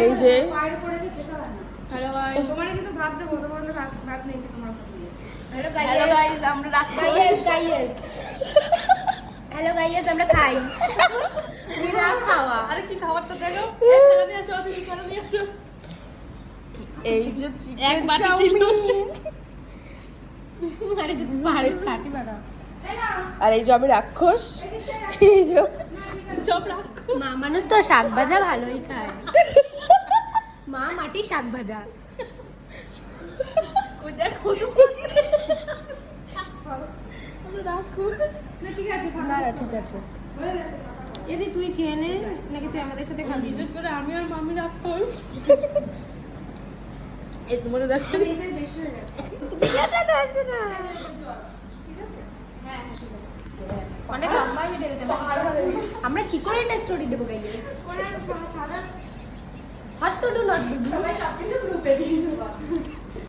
এই যে hello guys, তোমারে কিন্তু ভাত দেবো, তোমার ভাত নেই তোমার। হ্যালো গাইস, আমরা রাক্ষস। হ্যালো গাইস, আমরা খাই। বিনা খাওয়া। আরে কি খাবারটা দেখো, এখানে নিয়ে আসো, তুমি করে নিয়ে আসো। এই যে এক চিকেন বাটি চাউমিন আরে যে পাহাড়ে কাটি বানা। আর এই যে আমি রাক্ষস। এই যে সব রাক্ষস। মা মানুষ তো শাক ভাজা ভালোই খায়। মা মাটি শাক ভাজা। ওই দেখো আমরা রাক্ষস। না ঠিক আছে, না না ঠিক আছে। এই যে তুই খেয়ে নে, নাকি তুই আমাদের সাথে খাবি? বিশেষ করে আমি আর মামি রাক্ষস। এই তোমাদের দেখো এটাই বেশি হয়ে গেছে। তুমি যেটা দাসে না। হ্যাঁ, ঠিক আছে। অনেক লম্বা হয়ে গেছে। আমরা কি করে এটা স্টোরি দেবো guys? What to do not do?